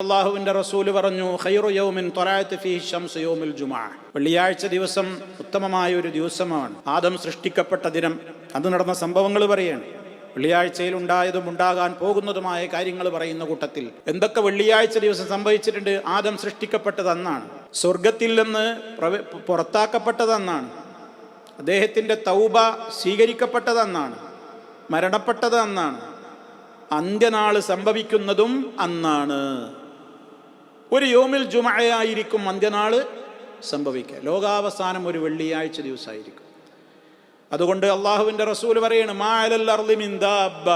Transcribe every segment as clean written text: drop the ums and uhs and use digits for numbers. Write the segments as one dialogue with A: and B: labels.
A: അള്ളാഹുവിന്റെ റസൂല് പറഞ്ഞു, ഖൈറു യൗമിൻ ത്വലഅത് ഫീഹി ശംസു യൗമുൽ ജുമുഅ. വെള്ളിയാഴ്ച ദിവസം ഉത്തമമായ ഒരു ദിവസമാണ്. ആദം സൃഷ്ടിക്കപ്പെട്ട ദിനം. അത് നടന്ന സംഭവങ്ങൾ പറയാണ്. വെള്ളിയാഴ്ചയിൽ ഉണ്ടായതും ഉണ്ടാകാൻ പോകുന്നതുമായ കാര്യങ്ങൾ പറയുന്ന കൂട്ടത്തിൽ എന്തൊക്കെ വെള്ളിയാഴ്ച ദിവസം സംഭവിച്ചിട്ടുണ്ട്? ആദം സൃഷ്ടിക്കപ്പെട്ടത് അന്നാണ്. സ്വർഗത്തിൽ നിന്ന് പുറത്താക്കപ്പെട്ടത് അന്നാണ്. അദ്ദേഹത്തിന്റെ തൗബ സ്വീകരിക്കപ്പെട്ടത് അന്നാണ്. മരണപ്പെട്ടത് അന്നാണ്. അന്ത്യനാള് സംഭവിക്കുന്നതും അന്നാണ്. ഒരു യോമിൽ ജുമഅയായിരിക്കും അന്ത്യനാള് സംഭവിക്കുക. ലോകാവസാനം ഒരു വെള്ളിയാഴ്ച ദിവസമായിരിക്കും. അതുകൊണ്ട് അള്ളാഹുവിന്റെ റസൂൽ പറയാണ്, മാ അലൽ അർളി മിൻ ദാബ്ബ,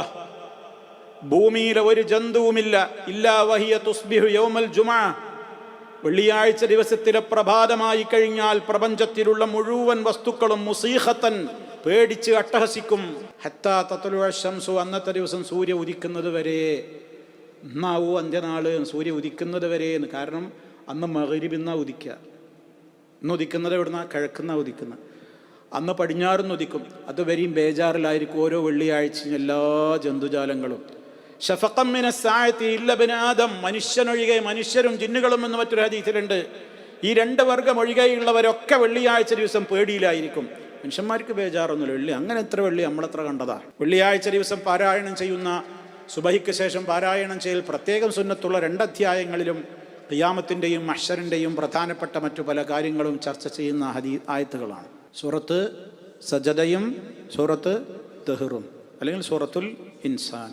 A: ഭൂമിയിലെ ഒരു ജന്തുവുമില്ല, ഇല്ലാ വഹിയ തുസ്ബിഹു യൗമൽ ജുമഅ, വെള്ളിയാഴ്ച ദിവസത്തിലെ പ്രഭാതമായി കഴിഞ്ഞാൽ പ്രപഞ്ചത്തിലുള്ള മുഴുവൻ വസ്തുക്കളും മുസീഖത്തൻ, പേടിച്ച് അട്ടഹസിക്കും. ഹത്താ തത്ലുഅ ശംസു, അന്നത്തെ ദിവസം സൂര്യ ഉദിക്കുന്നത് വരെ. എന്നാവൂ അന്ത്യനാള് സൂര്യ ഉദിക്കുന്നത് വരെയെന്ന്. കാരണം അന്ന് മഗ്രിബിന്നാ ഉദിക്കുക. ഇന്ന് ഉദിക്കുന്നത് എവിടുന്ന? കിഴക്കുന്ന ഉദിക്കുന്ന. അന്ന് പടിഞ്ഞാറുന്ന് ഉദിക്കും. അതുവരെയും ബേജാറിലായിരിക്കും ഓരോ വെള്ളിയാഴ്ചയും എല്ലാ ജന്തുജാലങ്ങളും. ശഫഖം മിന സാഅത്തി ഇല്ല ബനി ആദം, മനുഷ്യനൊഴികെ, മനുഷ്യരും ജിന്നുകളും എന്ന് മറ്റൊരു ഹദീസിലുണ്ട്. ഈ രണ്ട് വർഗം ഒഴികെയുള്ളവരൊക്കെ വെള്ളിയാഴ്ച ദിവസം പേടിയിലായിരിക്കും. മനുഷ്യന്മാർക്ക് ബേജാറൊന്നുമില്ല. വെള്ളി അങ്ങനെ എത്ര വെള്ളി നമ്മളെത്ര കണ്ടതാ. വെള്ളിയാഴ്ച ദിവസം പാരായണം ചെയ്യുന്ന, സുബഹിക്ക് ശേഷം പാരായണം ചെയ്യൽ പ്രത്യേകം സുന്നത്തുള്ള 2 അധ്യായങ്ങളിലും ഖിയാമത്തിൻ്റെയും മഹ്ശറിൻ്റെയും പ്രധാനപ്പെട്ട മറ്റു പല കാര്യങ്ങളും ചർച്ച ചെയ്യുന്ന ആയത്തുകളാണ്. സൂറത്ത് സജദയും സൂറത്ത് ദഹറും, അല്ലെങ്കിൽ സൂറത്തുൽ ഇൻസാൻ.